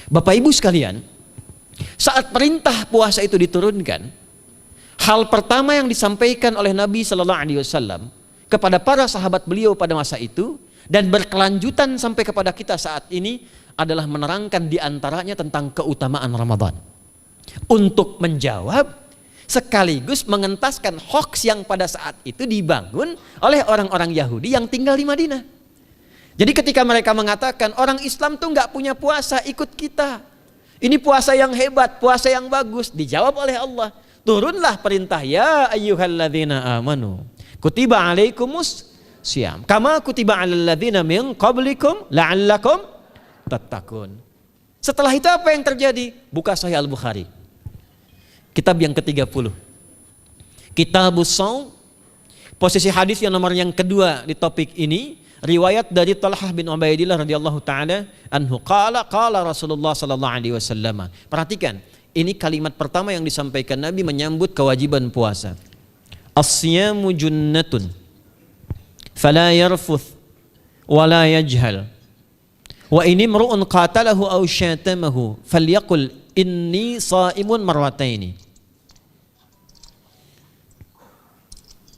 Bapak Ibu sekalian, saat perintah puasa itu diturunkan, hal pertama yang disampaikan oleh Nabi Sallallahu Alaihi Wasallam kepada para sahabat beliau pada masa itu dan berkelanjutan sampai kepada kita saat ini adalah menerangkan diantaranya tentang keutamaan Ramadan. Untuk menjawab sekaligus mengentaskan hoaks yang pada saat itu dibangun oleh orang-orang Yahudi yang tinggal di Madinah. Jadi ketika mereka mengatakan orang Islam tuh nggak punya puasa, ikut kita. Ini puasa yang hebat, puasa yang bagus. Dijawab oleh Allah, turunlah perintah, ya ayyuhalladzina amanu kutiba alaikumus syiyam kama kutiba alal ladzina min qablikum la'allakum tattaqun. Setelah itu apa yang terjadi? Buka Sahih Al-Bukhari, kitab yang ke-30, Kitabus Shaum, posisi hadis yang nomor yang kedua di topik ini, riwayat dari Talhah bin Ubaidillah radhiyallahu taala anhu qala Rasulullah sallallahu alaihi wasallam. Perhatikan, ini kalimat pertama yang disampaikan Nabi menyambut kewajiban puasa. As-siyamu junnatun fala yarfuth wala yajhal wa in imru'un qatalahu aw syatamahu falyaqul inni sha'imun marwataini.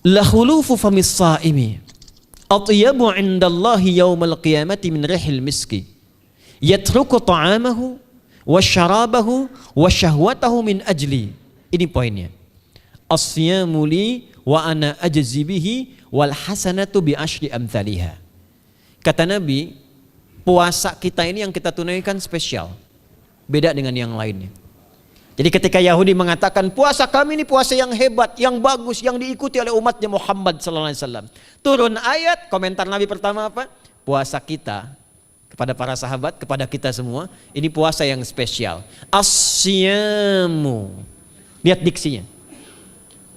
La khulufu famis sha'imi atyabu 'indallahi yaumal qiyamati min rihil miski yatruku ta'amahu wa syarabahu wa syahwatahu min ajli. Ini poinnya. As-siyamu li wa ana ajzi bihi wal hasanatu bi asyri amthaliha. Kata Nabi, puasa kita ini yang kita tunaikan spesial, beda dengan yang lainnya. Jadi ketika Yahudi mengatakan puasa kami ini puasa yang hebat, yang bagus, yang diikuti oleh umatnya Muhammad sallallahu alaihi wasallam, turun ayat, komentar Nabi pertama apa? Puasa kita kepada para sahabat, kepada kita semua, ini puasa yang spesial. As-siyamu. Lihat diksinya.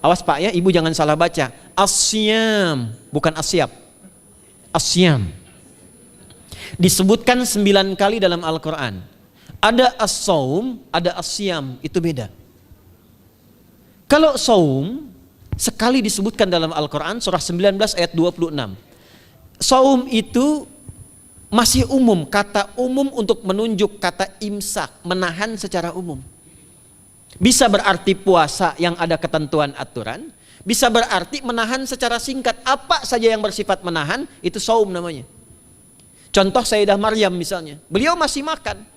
Awas Pak ya, Ibu jangan salah baca. As-siyam, bukan asyab. As-siyam. Disebutkan 9 kali dalam Al-Quran. Ada as-saum, ada as-siyam, itu beda. Kalau saum, sekali disebutkan dalam Al-Quran, surah 19 ayat 26. Saum itu masih umum, kata umum untuk menunjuk kata imsak, menahan secara umum. Bisa berarti puasa yang ada ketentuan aturan, bisa berarti menahan secara singkat. Apa saja yang bersifat menahan, itu saum namanya. Contoh Sayyidah Maryam misalnya, beliau masih makan.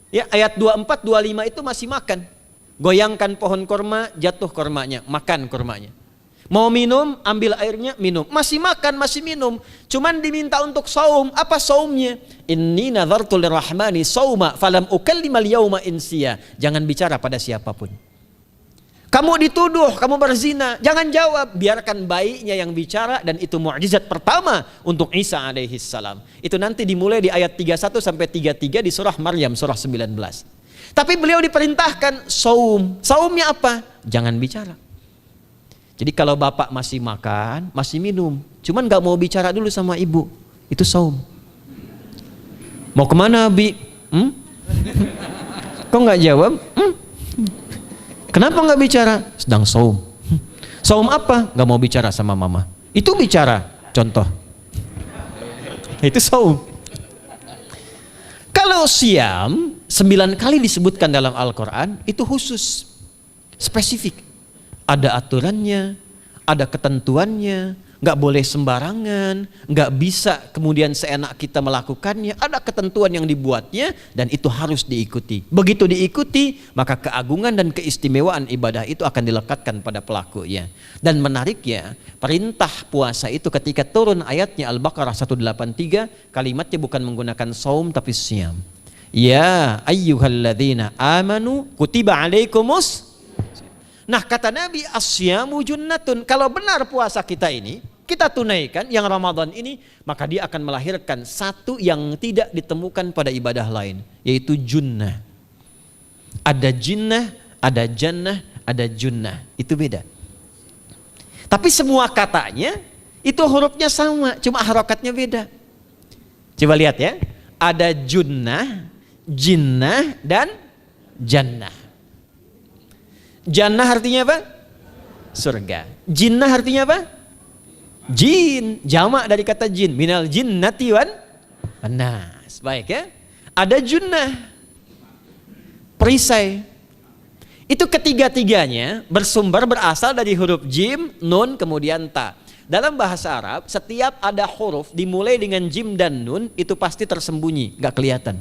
Ya, ayat 24, 25 itu masih makan. Goyangkan pohon korma, jatuh kormanya, makan kormanya. Mau minum, ambil airnya, minum. Masih makan, masih minum. Cuman diminta untuk saum. Apa saumnya? Inni nadhartu lirrahmani sauma falam ukallimal yauma insiya. Jangan bicara pada siapapun. Kamu dituduh, kamu berzina. Jangan jawab. Biarkan bayinya yang bicara, dan itu mukjizat pertama untuk Isa alaihi salam. Itu nanti dimulai di ayat 31 sampai 33 di surah Maryam, surah 19. Tapi beliau diperintahkan saum. Saumnya apa? Jangan bicara. Jadi kalau bapak masih makan, masih minum, cuman gak mau bicara dulu sama ibu, itu saum. Mau kemana Bi? Kok gak jawab? Kenapa gak bicara? Sedang saum. Saum apa? Gak mau bicara sama mama. Itu bicara, contoh. Itu saum. Kalau siam, 9 kali disebutkan dalam Al-Quran, itu khusus, spesifik. Ada aturannya, ada ketentuannya, nggak boleh sembarangan, nggak bisa kemudian seenak kita melakukannya. Ada ketentuan yang dibuatnya dan itu harus diikuti. Begitu diikuti, maka keagungan dan keistimewaan ibadah itu akan dilekatkan pada pelakunya. Dan menariknya, perintah puasa itu ketika turun ayatnya Al-Baqarah 183, kalimatnya bukan menggunakan saum tapi siyam. Ya ayyuhalladzina amanu kutiba alaikumus. Nah kata Nabi, asyamu junnatun. Kalau benar puasa kita ini, kita tunaikan yang Ramadan ini, maka dia akan melahirkan satu yang tidak ditemukan pada ibadah lain, yaitu junnah. Ada jinnah, ada jannah, ada junnah. Itu beda. Tapi semua katanya, itu hurufnya sama, cuma harokatnya beda. Coba lihat ya, ada junnah, jinnah, dan jannah. Jannah artinya apa? Surga. Jinnah artinya apa? Jin. Jamak dari kata jin. Minal jinnati wan nas. Baik ya. Ada junnah. perisai. Itu ketiga-tiganya berasal dari huruf jim, nun, kemudian ta. Dalam bahasa Arab, setiap ada huruf dimulai dengan jim dan nun itu pasti tersembunyi, gak kelihatan.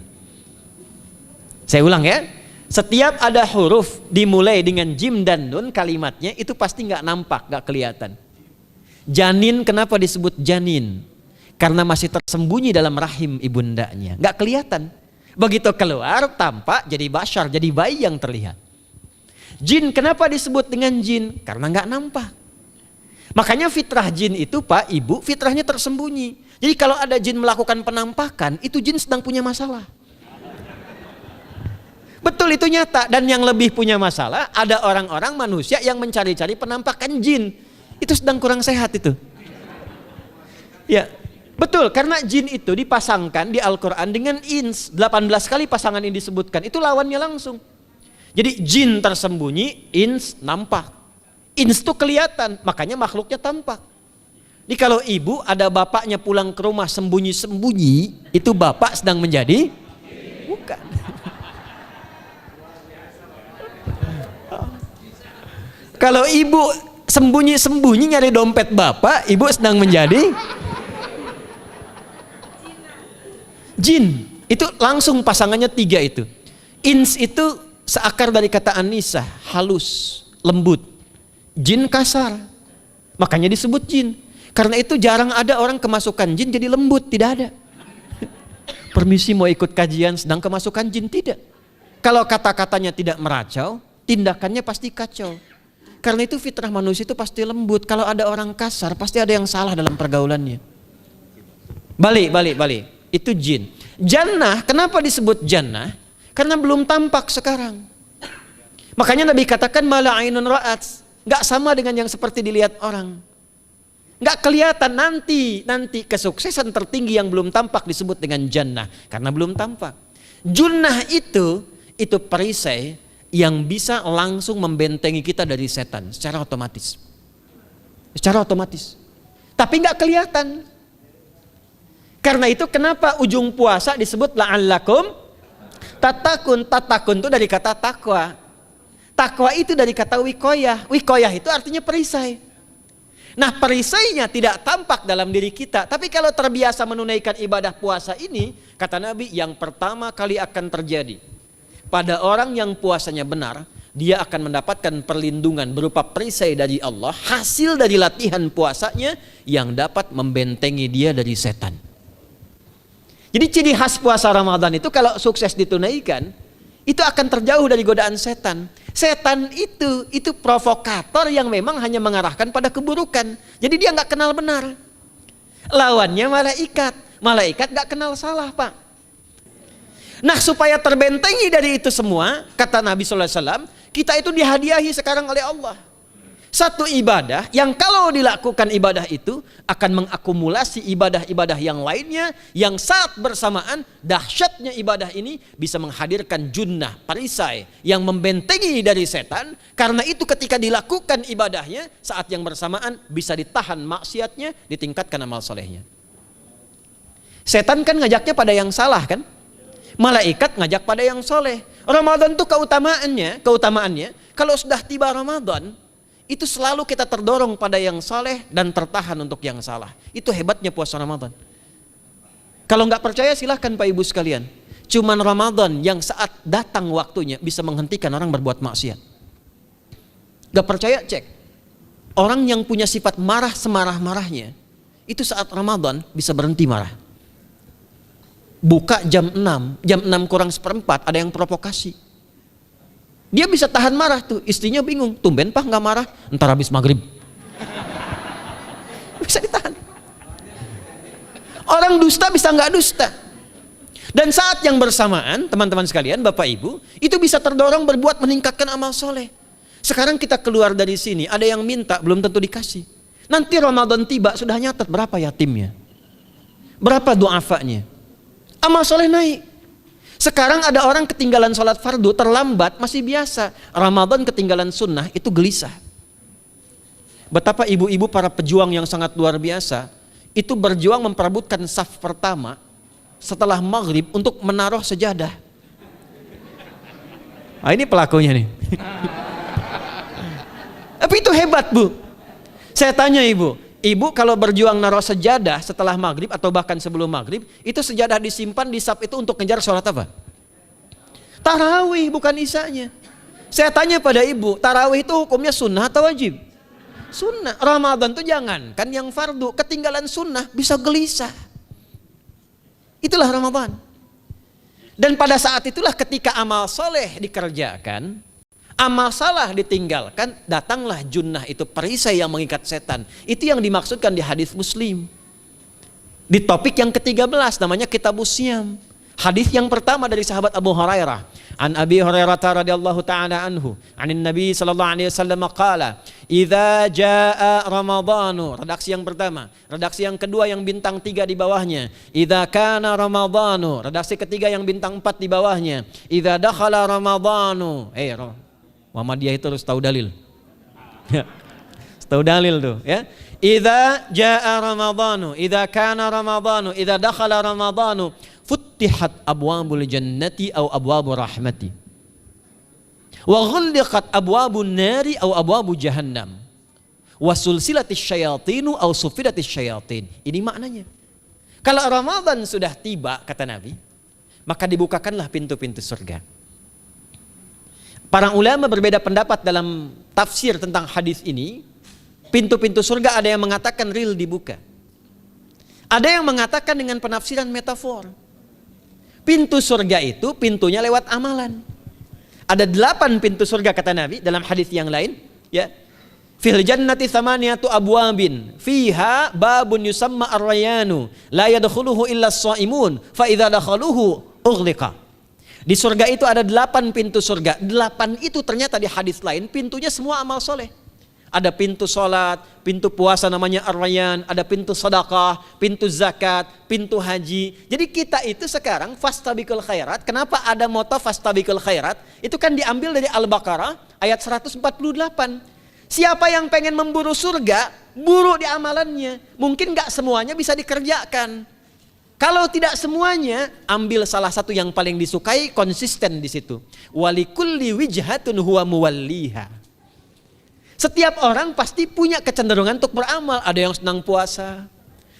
Saya ulang ya, setiap ada huruf dimulai dengan jim dan nun kalimatnya itu pasti gak nampak, gak kelihatan. Janin kenapa disebut janin? Karena masih tersembunyi dalam rahim ibundanya, gak kelihatan. Begitu keluar tampak jadi bashar, jadi bayi yang terlihat. Jin kenapa disebut dengan jin? Karena nggak nampak. Makanya fitrah jin itu Pak, Ibu, fitrahnya tersembunyi. Jadi kalau ada jin melakukan penampakan, itu jin sedang punya masalah. Betul, itu nyata. Dan yang lebih punya masalah, ada orang-orang manusia yang mencari-cari penampakan jin. Itu sedang kurang sehat itu. Ya, betul, karena jin itu dipasangkan di Al-Quran dengan ins. 18 kali pasangan ini disebutkan, itu lawannya langsung. Jadi jin tersembunyi, ins nampak. Ins itu kelihatan, makanya makhluknya tampak. Jadi kalau ibu ada bapaknya pulang ke rumah sembunyi-sembunyi, itu bapak sedang menjadi? Bukan. Kalau ibu sembunyi-sembunyi nyari dompet bapak, ibu sedang menjadi? Jin. Itu langsung pasangannya 3 itu. Ins itu seakar dari kata anisah, halus, lembut. Jin kasar, makanya disebut jin. Karena itu jarang ada orang kemasukan jin jadi lembut, tidak ada. Permisi mau ikut kajian sedang kemasukan jin, tidak. Kalau kata-katanya tidak meracau, tindakannya pasti kacau. Karena itu fitrah manusia itu pasti lembut. Kalau ada orang kasar pasti ada yang salah dalam pergaulannya. Balik. Itu jin. Jannah, kenapa disebut jannah? Karena belum tampak sekarang. Makanya Nabi katakan mala ainun ra'at, nggak sama dengan yang seperti dilihat orang. Nggak kelihatan, nanti kesuksesan tertinggi yang belum tampak disebut dengan jannah karena belum tampak. Junnah itu perisai yang bisa langsung membentengi kita dari setan secara otomatis. Tapi nggak kelihatan. Karena itu kenapa ujung puasa disebut la'allakum tatakun itu dari kata takwa. Takwa itu dari kata wikoyah. Wikoyah itu artinya perisai. Nah, perisainya tidak tampak dalam diri kita. Tapi kalau terbiasa menunaikan ibadah puasa ini, kata Nabi, yang pertama kali akan terjadi pada orang yang puasanya benar, dia akan mendapatkan perlindungan berupa perisai dari Allah, hasil dari latihan puasanya yang dapat membentengi dia dari setan. Jadi ciri khas puasa Ramadan itu kalau sukses ditunaikan, itu akan terjauh dari godaan setan. Setan itu provokator yang memang hanya mengarahkan pada keburukan. Jadi dia nggak kenal benar. Lawannya malaikat. Malaikat nggak kenal salah, Pak. Nah, supaya terbentengi dari itu semua, kata Nabi SAW, kita itu dihadiahi sekarang oleh Allah. Satu ibadah yang kalau dilakukan ibadah itu akan mengakumulasi ibadah-ibadah yang lainnya, yang saat bersamaan dahsyatnya ibadah ini bisa menghadirkan junnah, perisai yang membentengi dari setan. Karena itu ketika dilakukan ibadahnya, saat yang bersamaan bisa ditahan maksiatnya, ditingkatkan amal solehnya. Setan kan ngajaknya pada yang salah kan? Malaikat ngajak pada yang soleh. Ramadan itu keutamaannya kalau sudah tiba Ramadan, itu selalu kita terdorong pada yang saleh dan tertahan untuk yang salah. Itu hebatnya puasa Ramadan. Kalau nggak percaya silahkan Pak Ibu sekalian. Cuman Ramadan yang saat datang waktunya bisa menghentikan orang berbuat maksiat. Gak percaya cek. Orang yang punya sifat marah semarah-marahnya, itu saat Ramadan bisa berhenti marah. Buka jam 6 kurang seperempat ada yang provokasi. Dia bisa tahan marah tuh, istrinya bingung, tumben Pak nggak marah, entar habis maghrib. Bisa ditahan. Orang dusta bisa nggak dusta. Dan saat yang bersamaan, teman-teman sekalian, Bapak Ibu, itu bisa terdorong berbuat meningkatkan amal soleh. Sekarang kita keluar dari sini, ada yang minta, belum tentu dikasih. Nanti Ramadan tiba, sudah nyatet berapa yatimnya, berapa du'afanya. Amal soleh naik. Sekarang ada orang ketinggalan sholat fardu terlambat masih biasa. Ramadan ketinggalan sunnah itu gelisah. Betapa ibu-ibu para pejuang yang sangat luar biasa itu berjuang memperebutkan saf pertama setelah maghrib untuk menaruh sejadah. Ah, ini pelakunya nih. Tapi itu hebat, Bu. Saya tanya ibu kalau berjuang naruh sejadah setelah maghrib atau bahkan sebelum maghrib, itu sejadah disimpan di saf itu untuk ngejar sholat apa? Tarawih, bukan isanya. Saya tanya pada ibu, tarawih itu hukumnya sunnah atau wajib? Sunnah. Ramadan tuh jangan, kan yang fardu, ketinggalan sunnah bisa gelisah. Itulah Ramadan. Dan pada saat itulah ketika amal soleh dikerjakan, amal salah ditinggalkan, datanglah junnah, itu perisai yang mengikat setan. Itu yang dimaksudkan di hadis Muslim. Di topik yang ke-13 namanya Kitabus Syam. Hadis yang pertama dari sahabat Abu Hurairah. An Abi Hurairah radhiyallahu ta'ala anhu, anin Nabi sallallahu alaihi wasallam qala, "Idza jaa Ramadhanu." Redaksi yang pertama. Redaksi yang kedua yang bintang 3 di bawahnya. "Idza kana Ramadhanu." Redaksi ketiga yang bintang 4 di bawahnya. "Idza dakhala Ramadhanu." Muhammadiyah itu harus tahu dalil. Tahu dalil tuh, ya. Idza jaa Ramadhanu, idza kana Ramadhanu, idza dakhala Ramadhanu, futtihat abwabul jannati aw abwabur rahmati. Wa ghulliqat abwabun nari aw abwabu jahannam. Wa sulsilatis syayatinu aw sufidatis syayatin. Ini maknanya. Kalau Ramadan sudah tiba, kata Nabi, maka dibukakanlah pintu-pintu surga. Para ulama berbeda pendapat dalam tafsir tentang hadis ini. Pintu-pintu surga ada yang mengatakan real dibuka. Ada yang mengatakan dengan penafsiran metafor. Pintu surga itu pintunya lewat amalan. Ada 8 pintu surga kata Nabi dalam hadis yang lain, ya. Fil jannati thamaniyatu abwabin fiha babun yusamma ar-rayanu la yadkhuluhu illa as-shaimun fa idza dakhaluhu ughliqa. Di surga itu ada 8 pintu surga. 8 itu ternyata di hadis lain pintunya semua amal soleh. Ada pintu sholat, pintu puasa namanya ar-rayyan, ada pintu sedekah, pintu zakat, pintu haji. Jadi kita itu sekarang fastabiqul khairat. Kenapa ada moto fastabiqul khairat? Itu kan diambil dari Al-Baqarah ayat 148. Siapa yang pengen memburu surga, buru di amalannya. Mungkin gak semuanya bisa dikerjakan. Kalau tidak semuanya, ambil salah satu yang paling disukai, konsisten di situ. Walikulli wijhatun huwa muwalliha. Setiap orang pasti punya kecenderungan untuk beramal. Ada yang senang puasa,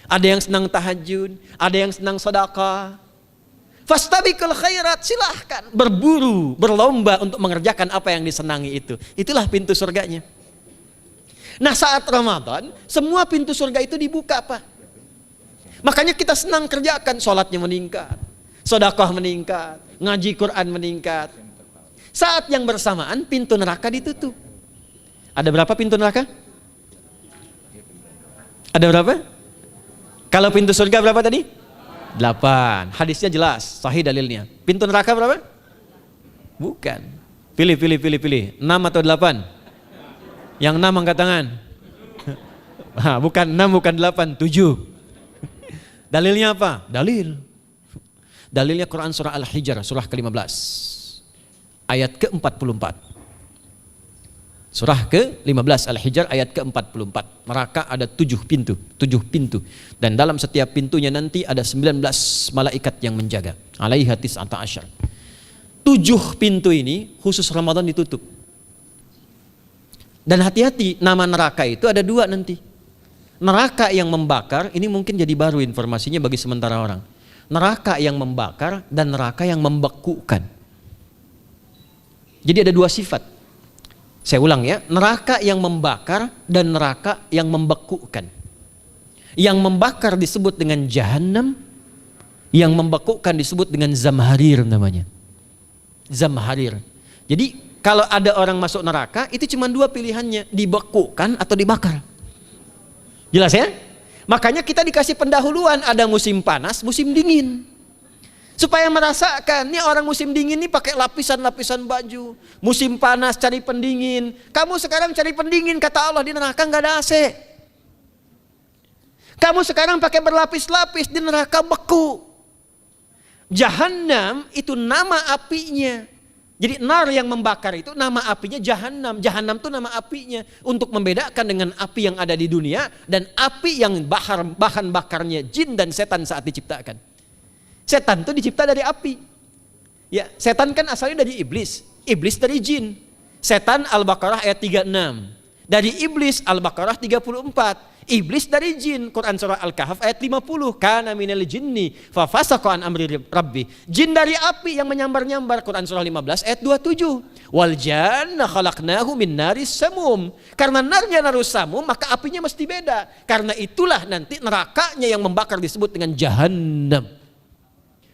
ada yang senang tahajud, ada yang senang sedekah. Fastabiqul khairat, silahkan berburu, berlomba untuk mengerjakan apa yang disenangi itu. Itulah pintu surganya. Nah, saat Ramadan, semua pintu surga itu dibuka, Pak. Makanya kita senang kerjakan, sholatnya meningkat, sedekah meningkat, ngaji Quran meningkat. Saat yang bersamaan pintu neraka ditutup. Ada berapa pintu neraka? Ada berapa? Kalau pintu surga berapa tadi? 8. Hadisnya jelas, sahih dalilnya. Pintu neraka berapa? Bukan. Pilih. 6 atau 8? Yang 6 angkat tangan. Bukan 6, bukan 8, 7. Dalilnya apa? Dalilnya Quran surah Al-Hijr, surah ke-15. Ayat ke-44. Surah ke-15 Al-Hijr ayat ke-44. Neraka ada 7 pintu. Dan dalam setiap pintunya nanti ada 19 malaikat yang menjaga. Alaiha tis'ata asyar. 7 pintu ini khusus Ramadan ditutup. Dan hati-hati, nama neraka itu ada 2 nanti. Neraka yang membakar, ini mungkin jadi baru informasinya bagi sementara orang. Neraka yang membakar dan neraka yang membekukan. Jadi ada 2 sifat. Saya ulang ya, neraka yang membakar dan neraka yang membekukan. Yang membakar disebut dengan Jahannam, yang membekukan disebut dengan Zamharir namanya. Zamharir. Jadi kalau ada orang masuk neraka, itu cuma 2 pilihannya, dibekukan atau dibakar. Jelas ya? Makanya kita dikasih pendahuluan, ada musim panas, musim dingin. Supaya merasakan, nih orang musim dingin nih pakai lapisan-lapisan baju. Musim panas cari pendingin. Kamu sekarang cari pendingin, kata Allah, di neraka nggak ada AC. Kamu sekarang pakai berlapis-lapis, di neraka beku. Jahannam itu nama apinya. Jadi nar yang membakar itu nama apinya Jahannam. Jahannam itu nama apinya. Untuk membedakan dengan api yang ada di dunia dan api yang bahan bakarnya jin dan setan saat diciptakan. Setan itu dicipta dari api. Ya, setan kan asalnya dari iblis. iblis dari jin. Setan Al-Baqarah ayat 36. Dari iblis Al-Baqarah 34. Iblis dari jin, Quran surah Al-Kahf ayat 50. Kana minal jinni fa fasaqa an amri rabbi. Jin dari api yang menyambar-nyambar, Quran surah 15 ayat 27. Wal janna khalaqnahu min naris samum. Karena narnya narus samum, maka apinya mesti beda. Karena itulah nanti nerakanya yang membakar disebut dengan Jahannam.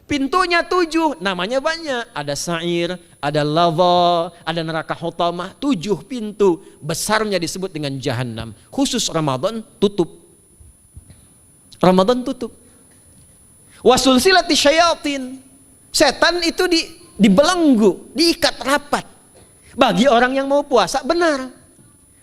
Pintunya 7, namanya banyak. Ada sa'ir, ada lava, ada neraka hutamah. 7 pintu besarnya disebut dengan Jahannam. Khusus Ramadan tutup. Ramadan tutup. Wasulsilati syayatin. Setan itu dibelenggu, diikat rapat. Bagi orang yang mau puasa benar.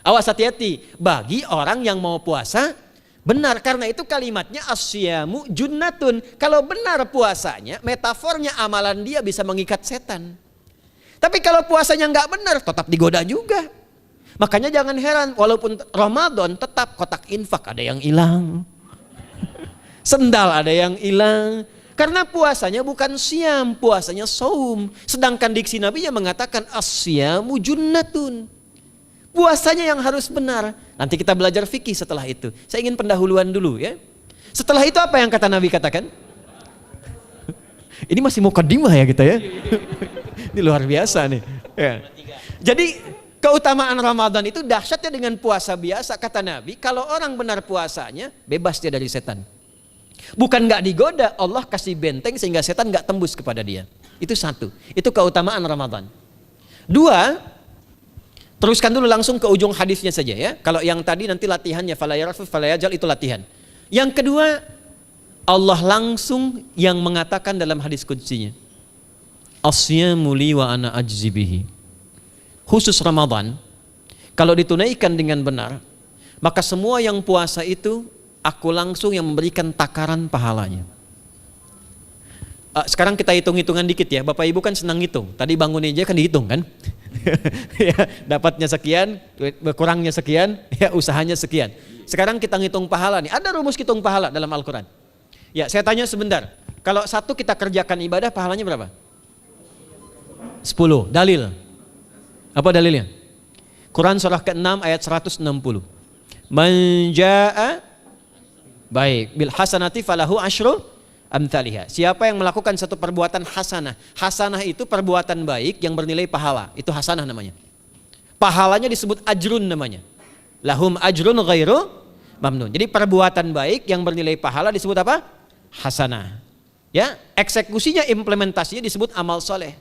Awas hati-hati. Bagi orang yang mau puasa benar, karena itu kalimatnya asyamu junnatun. Kalau benar puasanya, metafornya amalan dia bisa mengikat setan. Tapi kalau puasanya nggak benar, tetap digoda juga. Makanya jangan heran, walaupun Ramadan tetap kotak infak ada yang hilang. Sendal ada yang hilang. Karena puasanya bukan siam, puasanya saum. Sedangkan diksi Nabi yang mengatakan asyamu junnatun. Puasanya yang harus benar. Nanti kita belajar fikih setelah itu. Saya ingin pendahuluan dulu ya. Setelah itu apa yang kata Nabi katakan? Ini masih mukaddimah ya kita ya. Ini luar biasa nih. Ya. Jadi keutamaan Ramadan itu dahsyatnya dengan puasa biasa. Kata Nabi, kalau orang benar puasanya, bebas dia dari setan. Bukan gak digoda, Allah kasih benteng sehingga setan gak tembus kepada dia. Itu satu. Itu keutamaan Ramadan. 2, teruskan dulu langsung ke ujung hadisnya saja ya. Kalau yang tadi nanti latihannya fala yarfuf fala yajal, itu latihan. Yang kedua, Allah langsung yang mengatakan dalam hadis qudsinya, asyamu li wa ana ajzi bihi. Khusus Ramadan, kalau ditunaikan dengan benar, maka semua yang puasa itu aku langsung yang memberikan takaran pahalanya. Sekarang kita hitung-hitungan dikit ya. Bapak Ibu kan senang hitung. Tadi bangun aja kan dihitung kan. Ya, dapatnya sekian, kurangnya sekian, ya usahanya sekian. Sekarang kita ngitung pahala nih. Ada rumus hitung pahala dalam Al-Quran. Ya, saya tanya sebentar. Kalau satu kita kerjakan ibadah, pahalanya berapa? 10. Dalil. Apa dalilnya? Quran surah ke-6 ayat 160. Man jaa baik bil hasanati falahu asyru amthaliha. Siapa yang melakukan satu perbuatan hasanah. Hasanah itu perbuatan baik yang bernilai pahala. Itu hasanah namanya. Pahalanya disebut ajrun namanya. Lahum ajrun ghairu mamnun. Jadi perbuatan baik yang bernilai pahala disebut apa? Hasanah. Ya, eksekusinya, implementasinya disebut amal soleh.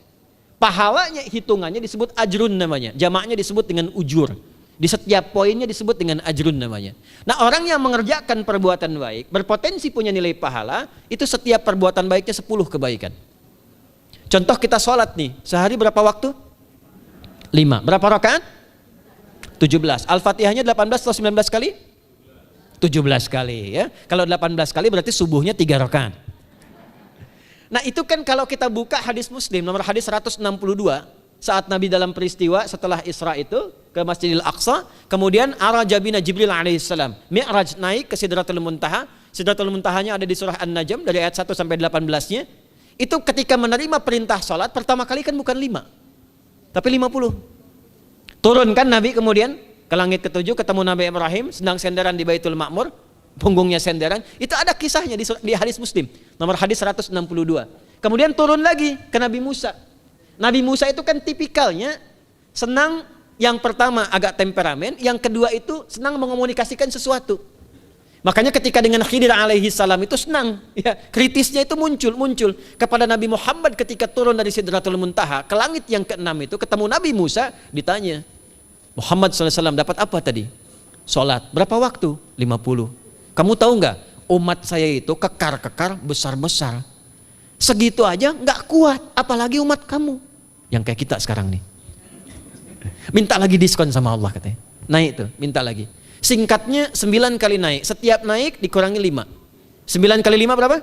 Pahalanya, hitungannya disebut ajrun namanya. Jamaknya disebut dengan ujur. Di setiap poinnya disebut dengan ajrun namanya. Nah, orang yang mengerjakan perbuatan baik berpotensi punya nilai pahala, itu setiap perbuatan baiknya 10 kebaikan. Contoh kita sholat nih, sehari berapa waktu? 5. Berapa rakaat? 17. Al-Fatihahnya 18 atau 19 kali? 17 kali ya. Kalau 18 kali berarti subuhnya 3 rakaat. Nah, itu kan kalau kita buka hadis Muslim nomor hadis 162, saat Nabi dalam peristiwa setelah Isra itu ke Masjidil Aqsa, kemudian araja bina Jibril alaihissalam, Mi'raj naik ke Sidratul Muntaha. Sidratul Muntahanya ada di surah An-Najm dari ayat 1 sampai 18-nya. Itu ketika menerima perintah salat pertama kali kan bukan 5, tapi 50. Turun kan Nabi kemudian ke langit ke-7, ketemu Nabi Ibrahim sedang senderan di Baitul Ma'mur, punggungnya senderan. Itu ada kisahnya di hadis Muslim nomor hadis 162. Kemudian turun lagi ke Nabi Musa. Nabi Musa itu kan tipikalnya senang, yang pertama agak temperamen, yang kedua itu senang mengomunikasikan sesuatu. Makanya ketika dengan Khidir alaihi salam itu senang, ya, kritisnya itu muncul kepada Nabi Muhammad ketika turun dari Sidratul Muntaha ke langit yang ke-6 itu ketemu Nabi Musa, ditanya, Muhammad SAW dapat apa tadi? Sholat. Berapa waktu? 50. Kamu tahu nggak? Umat saya itu kekar-kekar besar-besar. Segitu aja nggak kuat, apalagi umat kamu yang kayak kita sekarang nih. Minta lagi diskon sama Allah katanya. Naik tuh, minta lagi. Singkatnya 9 kali naik. Setiap naik dikurangi 5. 9 kali 5 berapa?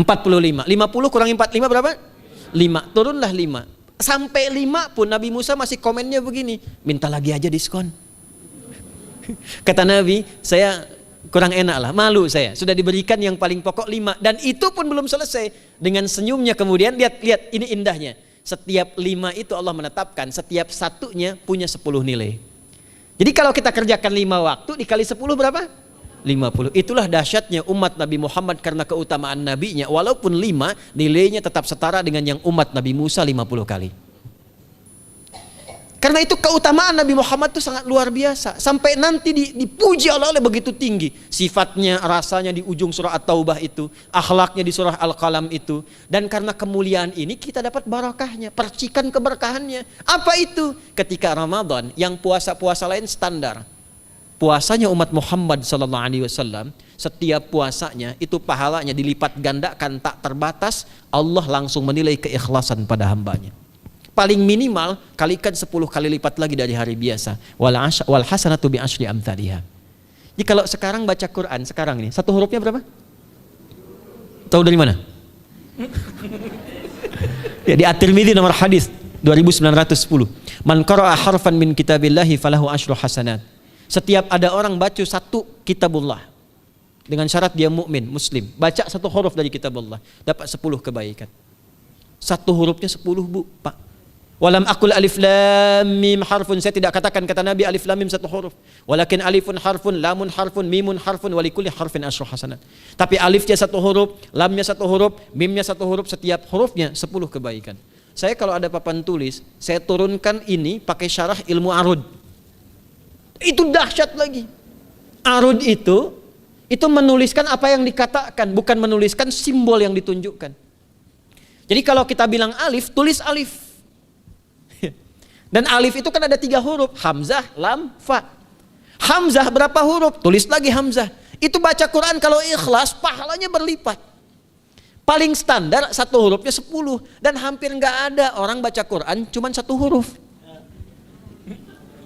45. 50 kurangi 45 berapa? 5. Turunlah 5. Sampai 5 pun Nabi Musa masih komennya begini. Minta lagi aja diskon. Kata Nabi, saya kurang enak lah, malu saya. Sudah diberikan yang paling pokok 5. Dan itu pun belum selesai. Dengan senyumnya kemudian, lihat ini indahnya. Setiap 5 itu Allah menetapkan, setiap satunya punya 10 nilai. Jadi kalau kita kerjakan 5 waktu dikali 10 berapa? 50. Itulah dahsyatnya umat Nabi Muhammad karena keutamaan nabinya. Walaupun 5, nilainya tetap setara dengan yang umat Nabi Musa 50 kali. Karena itu keutamaan Nabi Muhammad itu sangat luar biasa. Sampai nanti dipuji Allah oleh begitu tinggi. Sifatnya, rasanya di ujung surah At-Taubah itu. Akhlaknya di surah Al-Qalam itu. Dan karena kemuliaan ini kita dapat barakahnya. Percikan keberkahannya. Apa itu? Ketika Ramadan yang puasa-puasa lain standar. Puasanya umat Muhammad SAW, setiap puasanya itu pahalanya dilipat gandakan tak terbatas. Allah langsung menilai keikhlasan pada hambanya. Paling minimal kalikan 10 kali lipat lagi dari hari biasa. Wal hasanatu bi asyri amthaliha. Jadi kalau sekarang baca Quran sekarang ini, satu hurufnya berapa? Tahu dari mana? Ya, di At-Tirmidzi nomor hadis 2910. Man qara'a harfan min kitabillahi falahu asyru hasanat. Setiap ada orang baca satu kitabullah dengan syarat dia mukmin, muslim, baca satu huruf dari kitabullah, dapat 10 kebaikan. Satu hurufnya 10, Bu, Pak. Walam aqul alif lam mim harfun, saya tidak katakan kata Nabi alif lam mim satu huruf. Walakin alifun harfun, lamun harfun, mimun harfun, walikulli harfin asyru hasanat. Tapi alifnya satu huruf, lamnya satu huruf, mimnya satu huruf, setiap hurufnya 10 kebaikan. Saya kalau ada papan tulis, saya turunkan ini pakai syarah ilmu arud. Itu dahsyat lagi. Arud itu menuliskan apa yang dikatakan, bukan menuliskan simbol yang ditunjukkan. Jadi kalau kita bilang alif, tulis alif. Dan alif itu kan ada 3 huruf, hamzah, lam, fa. Hamzah berapa huruf? Tulis lagi hamzah. Itu baca Quran kalau ikhlas, pahalanya berlipat. Paling standar satu hurufnya 10. Dan hampir nggak ada orang baca Quran cuman 1 huruf.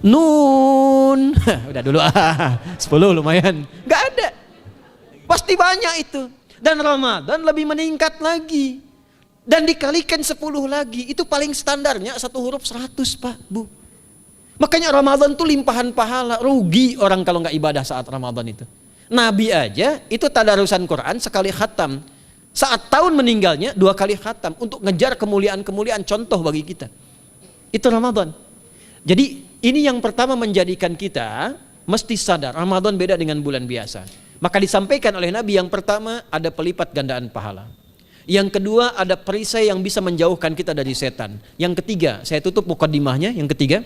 Nun. Udah dulu 10 lumayan. Nggak ada. Pasti banyak itu. Dan Ramadan lebih meningkat lagi. Dan dikalikan 10 lagi, itu paling standarnya 1 huruf 100, Pak, Bu. Makanya Ramadan itu limpahan pahala. Rugi orang kalau nggak ibadah saat Ramadan itu. Nabi aja itu tadarusan Quran sekali khatam. Saat tahun meninggalnya 2 kali khatam untuk ngejar kemuliaan-kemuliaan contoh bagi kita. Itu Ramadan. Jadi ini yang pertama menjadikan kita mesti sadar Ramadan beda dengan bulan biasa. Maka disampaikan oleh Nabi yang pertama ada pelipat gandaan pahala. Yang kedua ada perisai yang bisa menjauhkan kita dari setan. Yang ketiga, saya tutup mukadimahnya. Yang ketiga,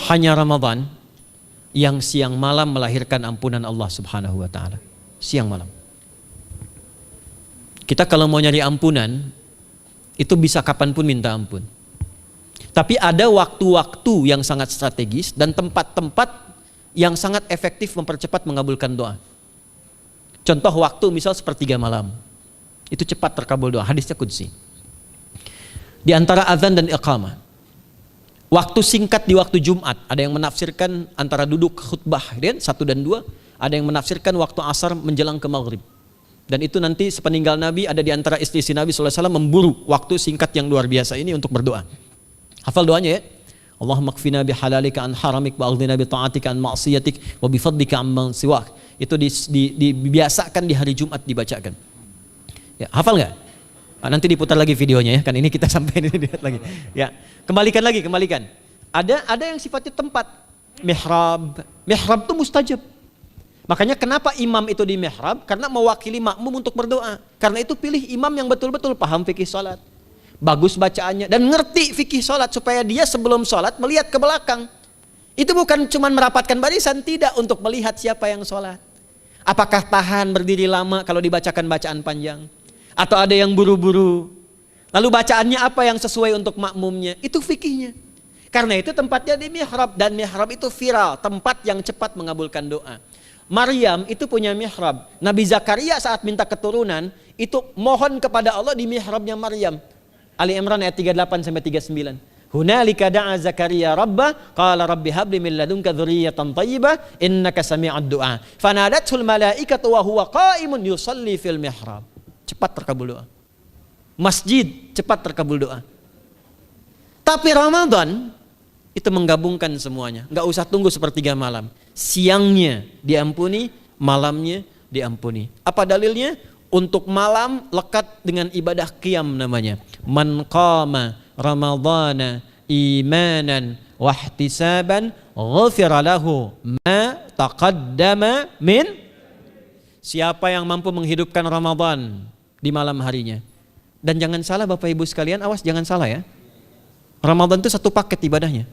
hanya Ramadan yang siang malam melahirkan ampunan Allah Subhanahu wa taala. Siang malam. Kita kalau mau nyari ampunan itu bisa kapanpun minta ampun. Tapi ada waktu-waktu yang sangat strategis dan tempat-tempat yang sangat efektif mempercepat mengabulkan doa. Contoh waktu misal sepertiga malam. Itu cepat terkabul doa, hadisnya qudsi. Di antara azan dan iqamah. Waktu singkat di waktu Jumat, ada yang menafsirkan antara duduk khutbah, 1 dan 2, ada yang menafsirkan waktu asar menjelang ke maghrib. Dan itu nanti sepeninggal Nabi ada di antara istri Nabi SAW memburu waktu singkat yang luar biasa ini untuk berdoa. Hafal doanya ya. Allahumma kfina bihalalika an haramik wa aghdina bi ta'atika an ma'siyatik wa bi fadlika amman siwak. Itu dibiasakan di hari Jumat dibacakan. Ya, hafal nggak? Nanti diputar lagi videonya ya, kan ini kita sampai ini lihat lagi. Ya, kembalikan. Ada yang sifatnya tempat. Mihrab itu mustajab. Makanya kenapa imam itu di mihrab? Karena mewakili makmum untuk berdoa. Karena itu pilih imam yang betul-betul paham fikih salat, bagus bacaannya dan ngerti fikih salat supaya dia sebelum salat melihat ke belakang. Itu bukan cuma merapatkan barisan, tidak, untuk melihat siapa yang salat. Apakah tahan berdiri lama kalau dibacakan bacaan panjang? Atau ada yang buru-buru? Lalu bacaannya apa yang sesuai untuk makmumnya? Itu fikihnya. Karena itu tempatnya di mihrab, dan mihrab itu viral, tempat yang cepat mengabulkan doa. Maryam itu punya mihrab. Nabi Zakaria saat minta keturunan itu mohon kepada Allah di mihrabnya Maryam. Ali Imran ayat 38 sampai 39. Hunalika da'a Zakaria rabbah qala rabbi habli min ladunka dzurriyyatan thayyibah innaka sami'ud du'a. Fanadatul malaikatu wa huwa qa'imun yusalli fil mihrab. Cepat terkabul doa. Masjid cepat terkabul doa. Tapi Ramadan itu menggabungkan semuanya. Enggak usah tunggu sepertiga malam. Siangnya diampuni, malamnya diampuni. Apa dalilnya? untuk malam lekat dengan ibadah qiyam namanya. Man qama ramadhana imanan wahtisaban ghufira lahu ma taqaddama min. Siapa yang mampu menghidupkan Ramadan di malam harinya. Dan jangan salah Bapak Ibu sekalian, awas jangan salah ya. Ramadan itu satu paket ibadahnya.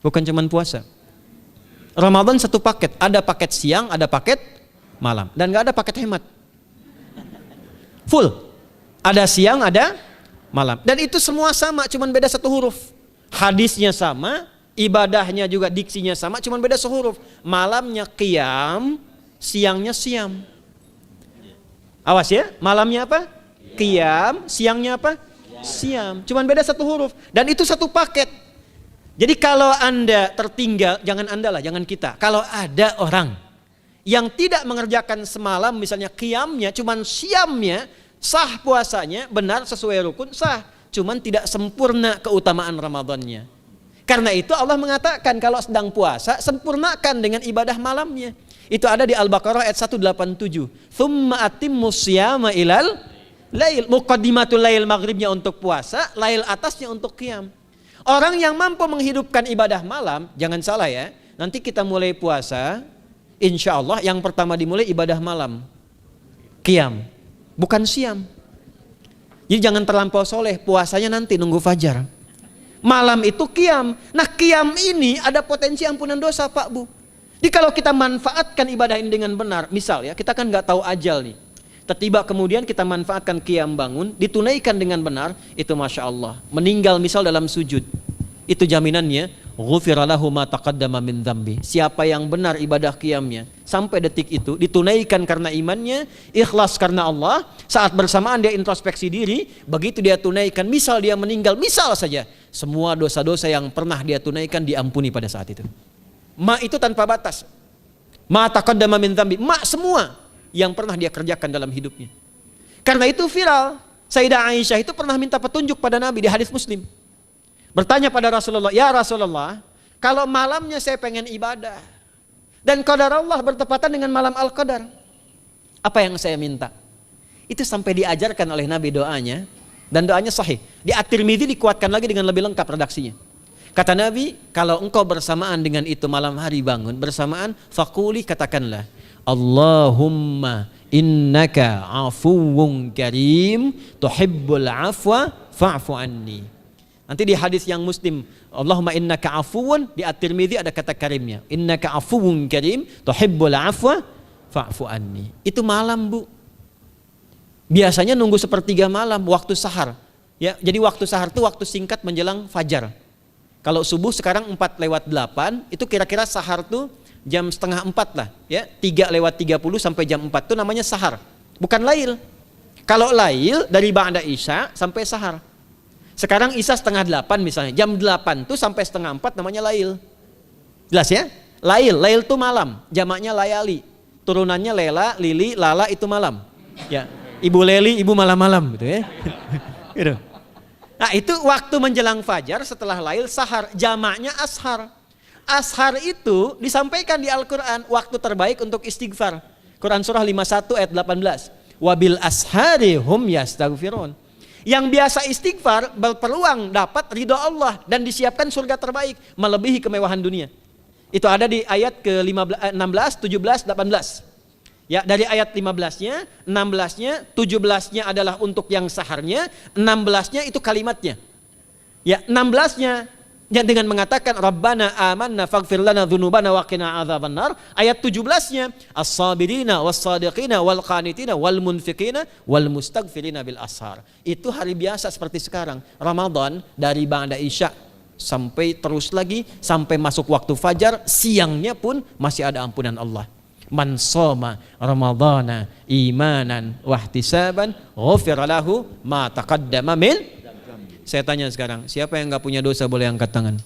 Bukan cuma puasa. Ramadan satu paket, ada paket siang, ada paket malam. Dan gak ada paket hemat. Full. Ada siang, ada malam. Dan itu semua sama, cuma beda satu huruf. Hadisnya sama, ibadahnya juga diksinya sama, cuma beda sehuruf. Malamnya qiyam, siangnya siam. Awas ya, malamnya apa? Qiyam, siangnya apa? Siam. Cuma beda satu huruf. Dan itu satu paket. Jadi kalau Anda tertinggal, jangan Anda lah, jangan kita. Kalau ada orang yang tidak mengerjakan semalam, misalnya qiyamnya, cuma siamnya, sah puasanya, benar sesuai rukun, sah. Cuman tidak sempurna keutamaan Ramadannya. Karena itu Allah mengatakan kalau sedang puasa, sempurnakan dengan ibadah malamnya. Itu ada di Al-Baqarah ayat 187. Tsumma atimmus siyama ilal lail. Muqaddimatul lail maghribnya untuk puasa, lail atasnya untuk qiyam. Orang yang mampu menghidupkan ibadah malam, jangan salah ya. Nanti kita mulai puasa, insya Allah yang pertama dimulai ibadah malam. Qiyam, bukan siam. Jadi jangan terlampau soleh, puasanya nanti nunggu fajar. Malam itu qiyam. Nah qiyam ini ada potensi ampunan dosa Pak Bu. Jadi kalau kita manfaatkan ibadah ini dengan benar, misal ya kita kan nggak tahu ajal nih. Tiba kemudian kita manfaatkan qiyam bangun, ditunaikan dengan benar, itu Masya Allah. Meninggal misal dalam sujud, itu jaminannya, ghufira lahu ma taqaddama min dzambi. Siapa yang benar ibadah qiyamnya, sampai detik itu, ditunaikan karena imannya, ikhlas karena Allah, saat bersamaan dia introspeksi diri, begitu dia tunaikan, misal dia meninggal, misal saja, semua dosa-dosa yang pernah dia tunaikan diampuni pada saat itu. Ma itu tanpa batas. Ma taqaddama min dzambi, ma semua yang pernah dia kerjakan dalam hidupnya. Karena itu viral. Sayyidah Aisyah itu pernah minta petunjuk pada Nabi di hadis Muslim. Bertanya pada Rasulullah, ya Rasulullah, kalau malamnya saya pengen ibadah dan qadar Allah bertepatan dengan malam Al-Qadar, apa yang saya minta? Itu sampai diajarkan oleh Nabi doanya, dan doanya sahih. Di At-Tirmidzi dikuatkan lagi dengan lebih lengkap redaksinya. Kata Nabi, kalau engkau bersamaan dengan itu malam hari bangun, bersamaan, faquli, katakanlah, Allahumma innaka afuwun karim tuhibbul afwa fa'fu anni. Nanti di hadis yang Muslim, Allahumma innaka afuwun, di At-Tirmidzi ada kata karimnya. Innaka afuwun karim tuhibbul afwa fa'fu anni. Itu malam Bu. Biasanya nunggu sepertiga malam, waktu sahar. Ya, jadi waktu sahar itu waktu singkat menjelang fajar. Kalau subuh sekarang 4:08, itu kira-kira sahar tuh jam setengah 4 lah, ya 3:30 sampai jam 4 itu namanya sahar, bukan lail. Kalau lail dari ba'da isya sampai sahar. Sekarang isya setengah 8 misalnya, jam 8 tuh sampai setengah 4 namanya lail. Jelas ya? Lail tuh malam, jamaknya layali. Turunannya lela, lili, lala itu malam. Ya, ibu leli, ibu malam-malam gitu ya. Gitu. Nah itu waktu menjelang fajar setelah lail sahar, jamaknya ashar. Ashar itu disampaikan di Al-Quran waktu terbaik untuk istighfar. Quran surah 51 ayat 18. Wabil ashari hum yastaghfirun. Yang biasa istighfar berpeluang dapat ridho Allah dan disiapkan surga terbaik melebihi kemewahan dunia. Itu ada di ayat ke-16, 17, 18. Ya, dari ayat 15-nya, 16-nya, 17-nya adalah untuk yang saharnya, 16-nya itu kalimatnya. Ya, 16-nya yang dengan mengatakan Rabbana amanna faghfir lana dzunubana wa qina adzabannar. Ayat 17-nya as-sabirina was-sadiqina wal qanitina wal munfiqina wal mustaghfirina bil ashar. Itu hari biasa seperti sekarang. Ramadan dari ba'da isya sampai terus lagi sampai masuk waktu fajar, siangnya pun masih ada ampunan Allah. Man shoma ramadhana imanan wahtisaban ghufira lahu ma taqaddama min. Saya tanya sekarang, siapa yang enggak punya dosa boleh angkat tangan?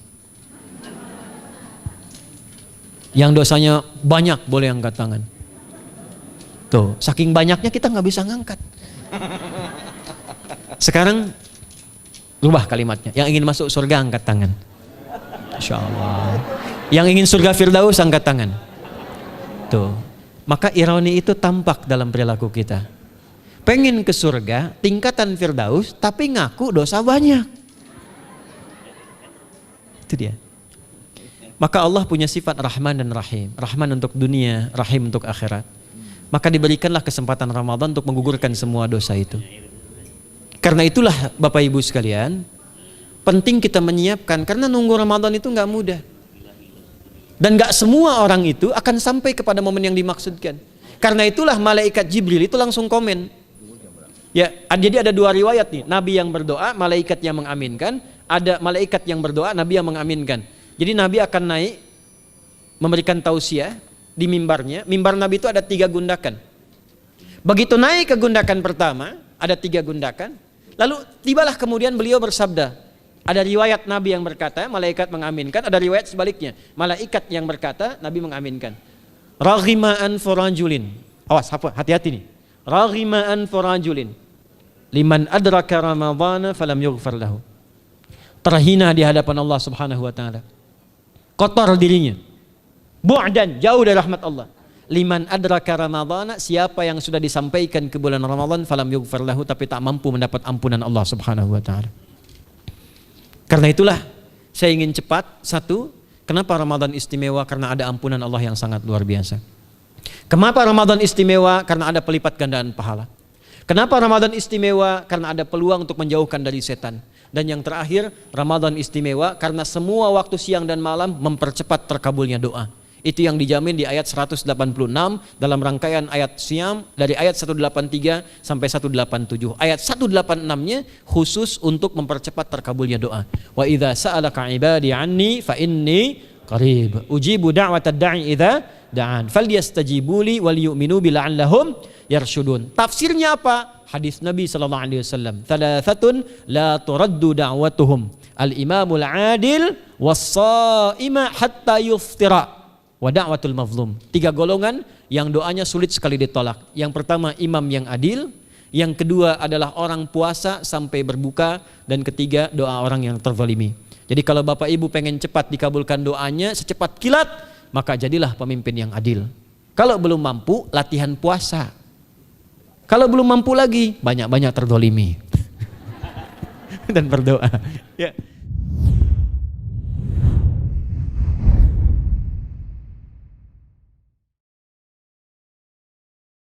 Yang dosanya banyak boleh angkat tangan. Tuh, saking banyaknya kita nggak bisa ngangkat. Sekarang rubah kalimatnya. Yang ingin masuk surga angkat tangan. Insya Allah. Yang ingin surga Firdaus angkat tangan. Tuh, maka ironi itu tampak dalam perilaku kita. pengen ke surga, tingkatan Firdaus, tapi ngaku dosa banyak. Itu dia. Maka Allah punya sifat Rahman dan Rahim. Rahman untuk dunia, Rahim untuk akhirat. Maka diberikanlah kesempatan Ramadan untuk menggugurkan semua dosa itu. Karena itulah Bapak Ibu sekalian, penting kita menyiapkan, karena nunggu Ramadan itu nggak mudah. Dan nggak semua orang itu akan sampai kepada momen yang dimaksudkan. Karena itulah malaikat Jibril itu langsung komen. Ya, jadi ada dua riwayat nih, Nabi yang berdoa, malaikat yang mengaminkan, ada malaikat yang berdoa, Nabi yang mengaminkan. Jadi Nabi akan naik memberikan tausiah di mimbarnya. Mimbar Nabi itu ada 3 gundakan. Begitu naik ke gundakan pertama, ada 3 gundakan. Lalu tibalah kemudian beliau bersabda. Ada riwayat Nabi yang berkata, malaikat mengaminkan. Ada riwayat sebaliknya, malaikat yang berkata, Nabi mengaminkan. Raghima'an forajulin. Awas, hati-hati nih. Raghima'an forajulin. Liman adraka Ramadhana falam yughfar lahu. Terhina di hadapan Allah Subhanahu wa taala. Kotor dirinya. Bu'dan, jauh dari rahmat Allah. Liman adraka Ramadhana, siapa yang sudah disampaikan ke bulan Ramadan falam yughfar lahu, tapi tak mampu mendapat ampunan Allah Subhanahu wa taala. Karena itulah saya ingin cepat. Satu, kenapa Ramadan istimewa? Karena ada ampunan Allah yang sangat luar biasa. Kenapa Ramadan istimewa? Karena ada pelipat gandaan pahala. Kenapa Ramadan istimewa? Karena ada peluang untuk menjauhkan dari setan. Dan yang terakhir, Ramadan istimewa karena semua waktu siang dan malam mempercepat terkabulnya doa. Itu yang dijamin di ayat 186 dalam rangkaian ayat Siyam dari ayat 183 sampai 187. Ayat 186-nya khusus untuk mempercepat terkabulnya doa. Wa idza sa'alaka 'ibadi 'anni fa inni qarib. Ujibu da'watad da'i idza da'an. Falyastajibu li wal yu'minu bi la'allahum yarshudun. Tafsirnya apa? Hadis Nabi sallallahu alaihi wasallam, "Thalathatun la turaddu da'watuhum, al-imamul 'adil was-sha'ima hatta yuftira wa da'watul mazlum." 3 golongan yang doanya sulit sekali ditolak. Yang pertama imam yang adil, yang kedua adalah orang puasa sampai berbuka, dan ketiga doa orang yang terzalimi. Jadi kalau Bapak Ibu pengen cepat dikabulkan doanya secepat kilat, maka jadilah pemimpin yang adil. Kalau belum mampu, latihan puasa. Kalau belum mampu lagi, banyak-banyak terzalimi dan berdoa. Ya.